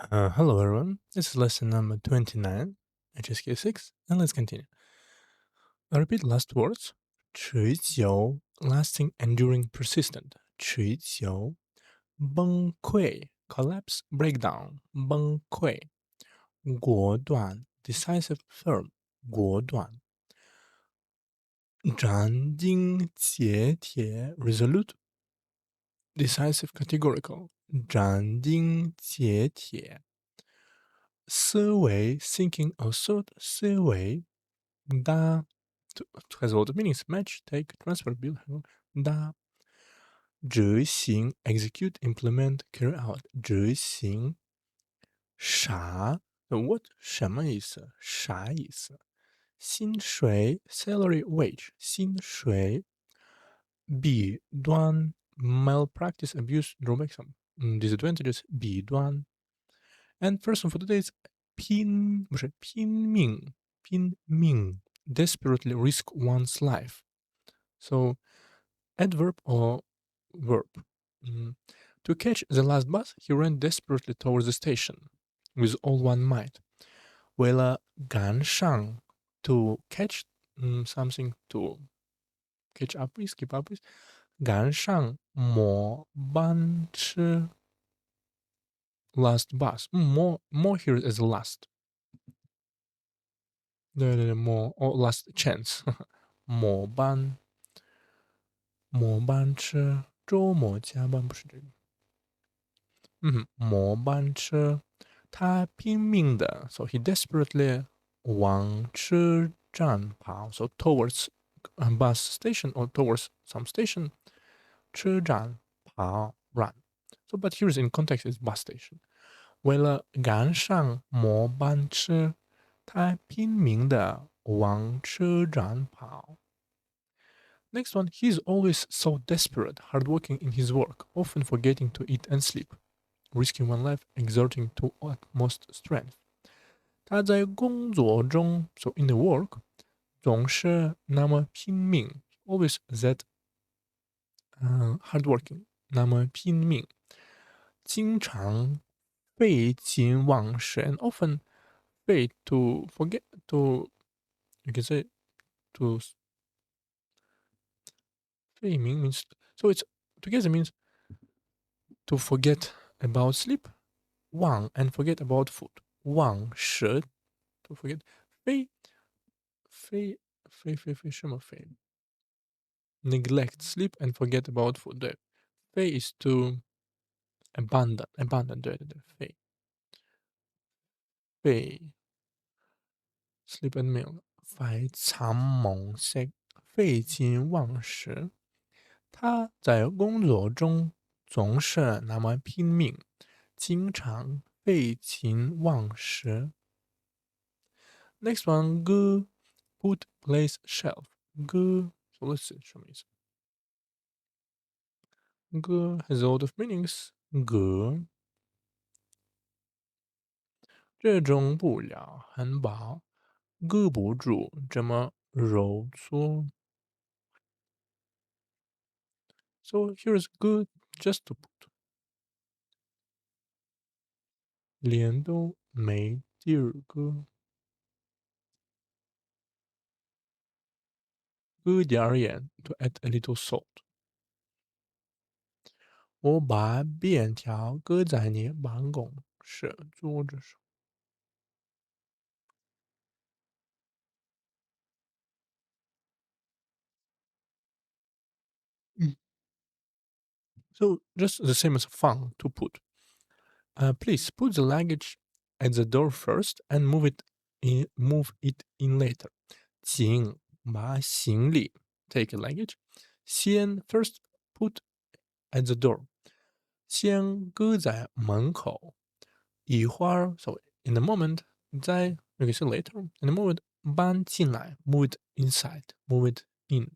Hello everyone, this is lesson number 29, HSK 6, and let's continue. Repeat last words. 持久 lasting, enduring, persistent. 持久崩溃 collapse, breakdown, 崩溃果断 decisive, firm, 果断斩钉截铁 resolute, decisive, categorical, 斩钉截铁思维 thinking, assert, 思维搭 has a lot of meanings. Match, take, transfer, build,搭执行 execute, implement, carry out 执行啥 what 什么意思？啥意思？薪水 salary wage 薪水弊端 malpractice abuse drawback some disadvantages 弊端 and first one for today is 不是拼命 desperately risk one's life. So adverb or verb. To catch the last bus, he ran desperately towards the station with all one might. 为了赶上 to catch something to catch up with, keep up with. 赶上末班车 last bus. More here is last. 对 more or last chance. 末班车周末加班不是这个。末班车他拼命的 so he desperately 往车站跑 so towards a bus station or towards some station 车站跑 run. So but here is in context is bus station. 为了赶上末班车他拼命的往车站跑 Next one, he is always so desperate, hardworking in his work, often forgetting to eat and sleep, risking one life, exerting to utmost strength. 他在工作中 so in the work, 总是那么拼命 always that hardworking, 那么拼命经常废寝忘食 and often 废 to forget to you can say to 废 means so it's together means to forget about sleep 忘 and forget about food 忘食 to forget 非什么非 neglect sleep and forget about food 对非 is to abandon 对非 sleep and meal 非常猛 sick 废寝忘食他在工作中总是那么拼命经常废寝忘食 Next one, 歌 put, place, shelf. 歌 so let's see 什么意思？歌 has a lot of meanings. 歌这种布料很薄，搁不住这么揉搓。So here's good just to put. 脸都没地儿搁，搁点儿盐 to add a little salt. 我把便条搁在你办公室桌子上。So just the same as fun to put. Please put the luggage at the door first and move it in later. 请把行李 take a luggage 先 first put at the door 先搁在门口一会儿 so in a moment 再 you can say later in a moment 搬进来 move it inside move it in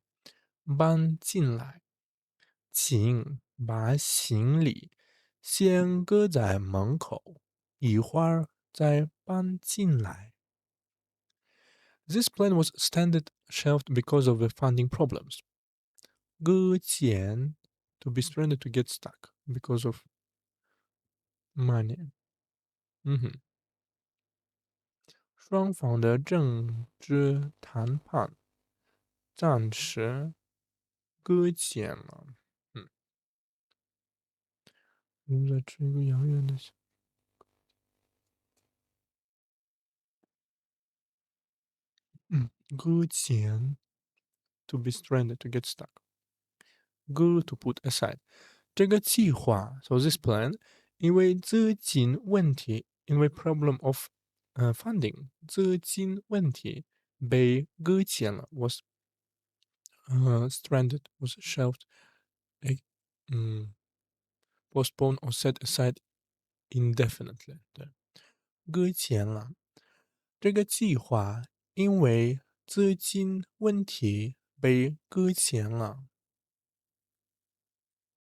搬进来请把行李先搁在门口，一会儿再搬进来。This plan was standard shelved because of the funding problems. 搁浅 to be stranded to get stuck because of money. 双方的政治谈判暂时搁浅了。在这个遥远的搁浅 to be stranded to get stuck， 搁 to put aside。这个计划 so this plan 因为资金问题，因为 problem of funding 资金问题被搁浅了 was stranded was shelved，哎，postponed or set aside indefinitely。对，搁浅了。这个计划因为资金问题被搁浅了。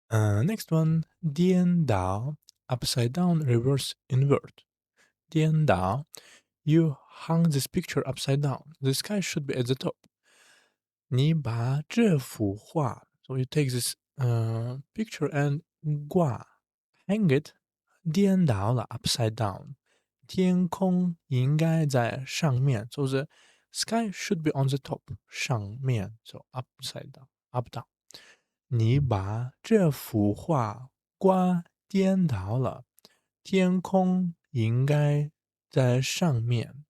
Next one，颠倒 upside down reverse invert。颠倒 you hung this picture upside down. The sky should be at the top. 你把这幅画 so you take this picture and 挂 hang it 颠倒了 upside down。天空应该在上面 so the sky should be on the top 上面 so upside down up down。你把这幅画挂颠倒了，天空应该在上面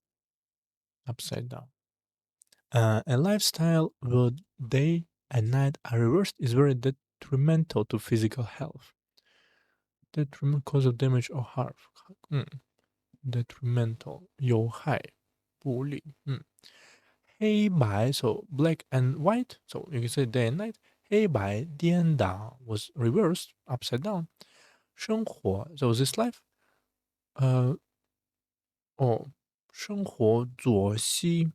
upside down。A lifestyle where day and night are reversed is very detrimental to physical health. Detrimental cause of damage or harm. Detrimental 有害不利。黑白 so black and white so you can say day and night。黑白颠倒 was reversed upside down。生活 so this life 生活作息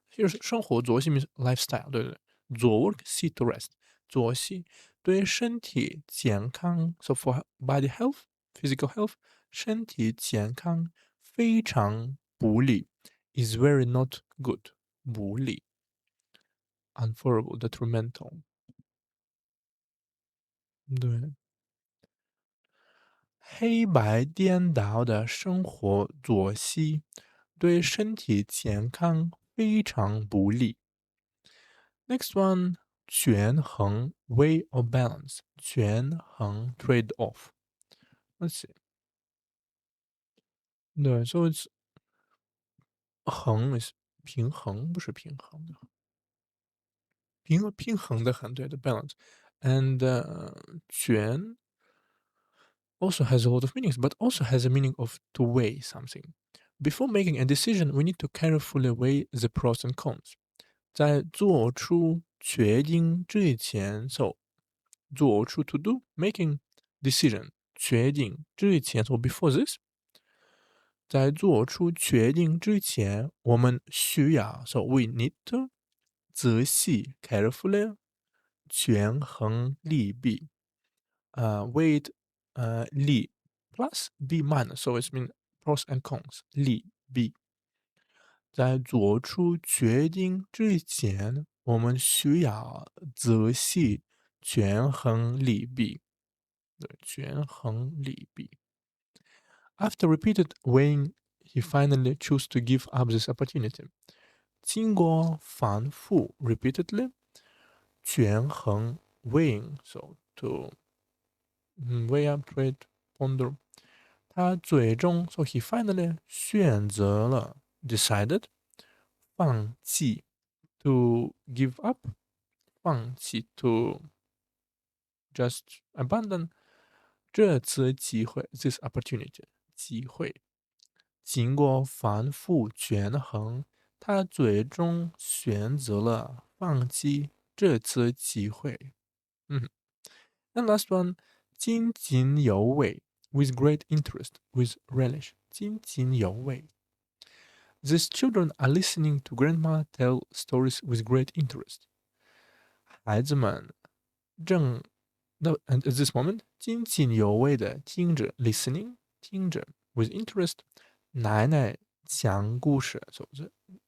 就是生活作息 means lifestyle， 对对对，做 work sit to rest， 作息对身体健康 so for body health physical health 身体健康非常不利 is very not good 不利 unfavorable detrimental。 对，黑白颠倒的生活作息对身体健康非常不利。Next one， 权衡 weigh or balance， 权衡 trade off。Let's see。对，so it's 衡 is 平衡，不是平衡的，平衡的衡，对的 balance。And 权 also has a lot of meanings, but also has a meaning of to weigh something. Before making a decision, we need to carefully weigh the pros and cons。在做出决定之前，so 做出 to do making decision 决定之前，so before this，在做出决定之前，我们需要 so we need to 仔细 carefully 权衡利弊，weighed 利 plus b minus so it's mean pros and cons 利弊。在做出决定之前，我们需要仔细权衡利弊。对，权衡利弊。After repeated weighing, he finally chose to give up this opportunity. 经过反复 repeatedly 权衡 weighing so to weigh up trade ponder， 他最终 so he finally 选择了 decided 放弃 to give up 放弃 to just abandon 这次机会 this opportunity 机会。经过反复权衡，他最终选择了放弃这次机会。And last one， 津津有味 with great interest with relish， 津津有味。These children are listening to grandma tell stories with great interest。孩子们正and at this moment 津津有味的听着 listening 听着 with interest。奶奶讲故事 so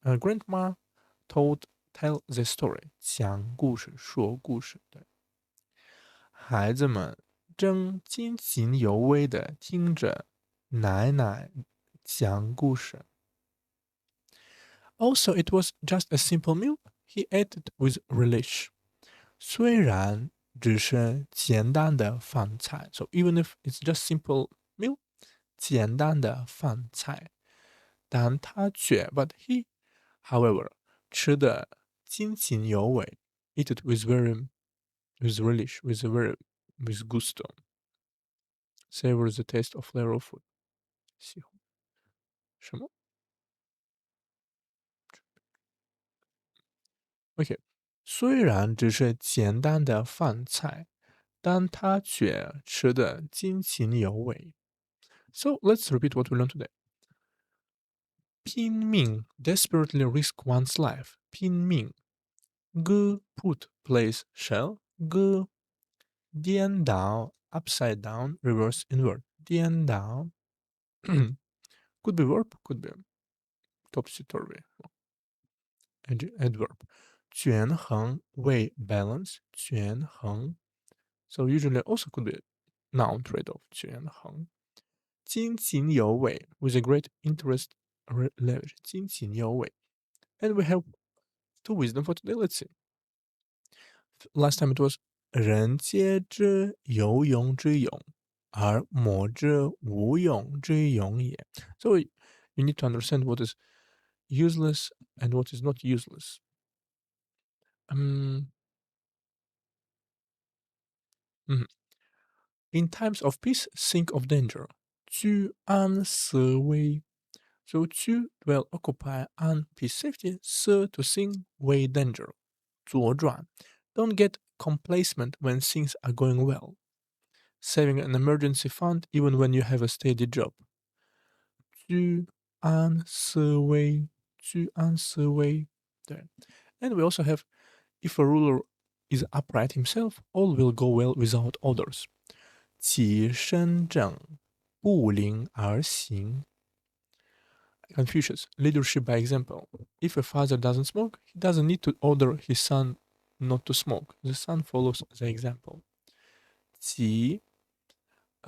grandma tell the story 讲故事说故事。对，孩子们正津津有味的听着奶奶讲故事。Also, it was just a simple meal. He ate it with relish. 虽然只是简单的饭菜，so even if it's just simple meal，简单的饭菜，但他却，but he, however，吃的津津有味，eat it with with relish, with gusto, savors the taste of flavor of food。喜欢什么？OK，虽然只是简单的饭菜，但他却吃得津津有味。So let's repeat what we learned today. 拼命 desperately risk one's life. 拼命 g put place shall g 颠倒 upside down reverse inward 颠倒 could be verb could be topsy turvy adverb 权衡 weigh balance 权衡 so usually also could be noun trade off 权衡津津有味 with a great interest leverage 津津有味 and we have two wisdom for today. Let's see. Last time it was 人皆知有用之勇，而莫之无用之勇也。So you need to understand what is useless and what is not useless. Um, mhm. In times of peace, think of danger. 居安思危 So to dwell, occupy, and peace, safety, so to sing, way danger. 左转 Don't get complacent when things are going well. Saving an emergency fund even when you have a steady job. 居安思危，居安思危。对。And we also have, if a ruler is upright himself, all will go well without others. 其身正，不临而行。Confucius, leadership by example. If a father doesn't smoke, he doesn't need to order his son not to smoke. The son follows the example. 己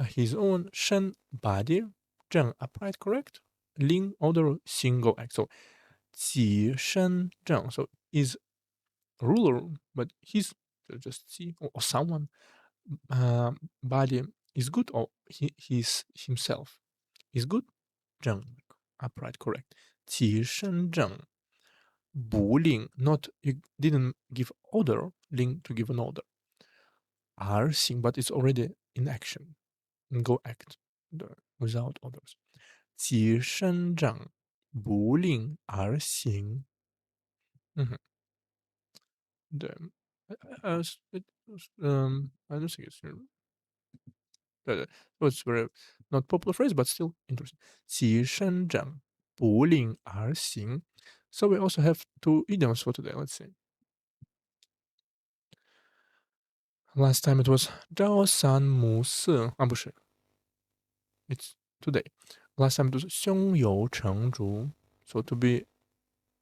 his own 身 body 正 upright correct 临 order single act so 己身正 so is ruler but he's just see or someone body is good or he's himself is good 正 upright correct 己身正不令 not you didn't give order 令 to give an order 而行 but it's already in action go act without others. 己身正，不令而行。嗯哼，对，I don't think it's 对，it's very not popular phrase, but still interesting. 己身正，不令而行。So we also have two idioms for today. Let's see. Last time it was 朝三暮四啊，不是，it's today. Last time it was 胸有成竹. So to be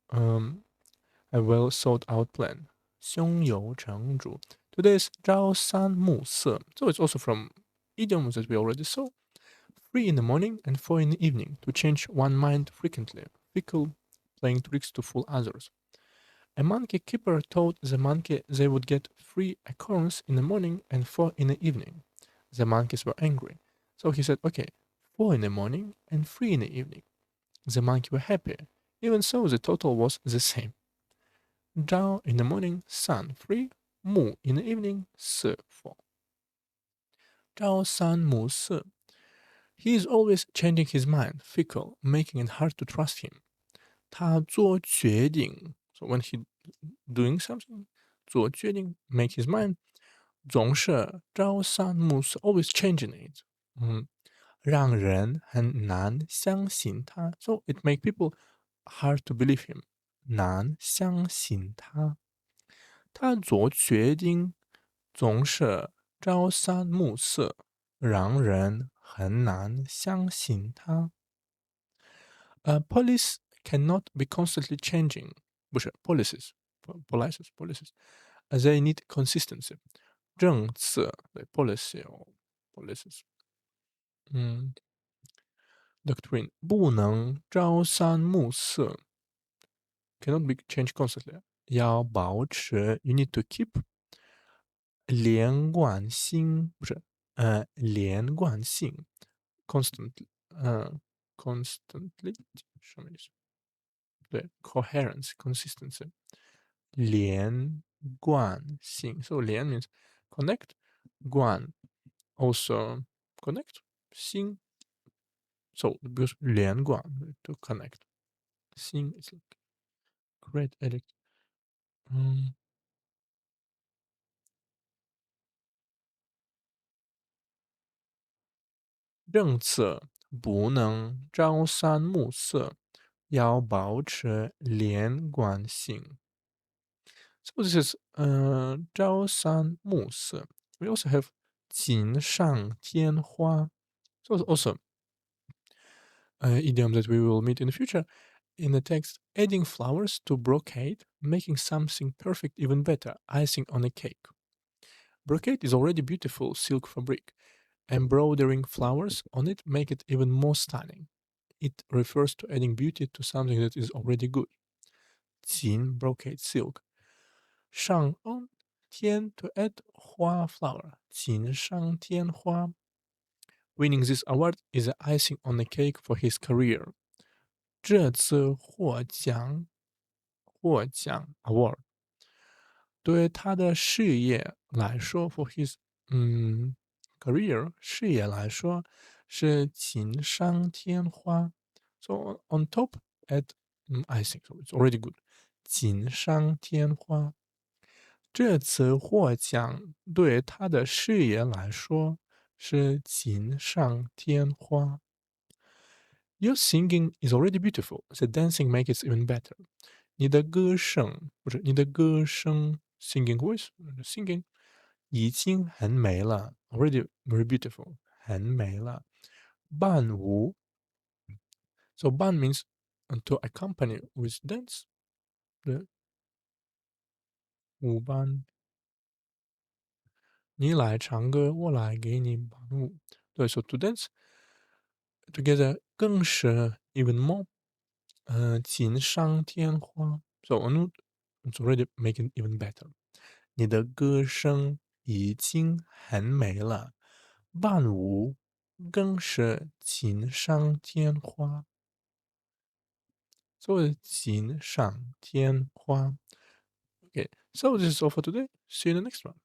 a well thought out plan. 胸有成竹. Today is 朝三暮四. So it's also from idioms that we already saw. 3 in the morning and 4 in the evening to change one mind frequently. Fickle, playing tricks to fool others. A monkey keeper told the monkey they would get 3 acorns in the morning and 4 in the evening. The monkeys were angry. So he said, okay, 4 in the morning and 3 in the evening. The monkey were happy. Even so, the total was the same. 朝 in the morning, sun 3, 暮 in the evening, 四 4. 朝三暮四 He is always changing his mind, fickle, making it hard to trust him. 他做决定 So when he doing something, 做决定 make his mind, 总是朝三暮四 always changing it. 让人很难相信他 So it make people hard to believe him. 难相信他。他做决定总是朝三暮四，让人很难相信他。Police cannot be constantly changing，不是 policies，policies，policies，they need consistency。政策对 policy or policies， doctrine 不能朝三暮四 cannot be changed constantly，要保持 you need to keep 连贯性，不是连贯性 constantly，constantly 什么意思？对，coherence consistency 连贯性，so 连 means connect，贯 also connect，心 so 比如说连贯 to connect，心 is like great addict，嗯，政策不能朝三暮四，要保持连贯性。So this is 朝三暮四。We also have 锦上添花。So also idiom that we will meet in the future in the text. Adding flowers to brocade, making something perfect even better. Icing on a cake. Brocade is already beautiful silk fabric. Embroidering flowers on it make it even more stunning. It refers to adding beauty to something that is already good. 锦 brocade silk. 上 on 天 to add 花 flower. 锦上添花. Winning this award is the icing on the cake for his career. 这次获奖 award 对他的事业来说，for his career 事业来说是锦上添花。So on top at icing, so it's already good. 锦上添花。这次获奖对他的事业来说是锦上添花。Your singing is already beautiful. The dancing makes it even better. 你的歌声不是你的歌声 singing voice singing 已经很美了 already very beautiful 很美了。伴舞 so 伴 means to accompany with dance 对舞伴。你来唱歌，我来给你伴舞。对，so to dance together 更是 even more，锦上添花。So on it's already making even better。你的歌声已经很美了，伴舞更是锦上添花。So 锦上添花。Okay, so this is all for today. See you in the next one.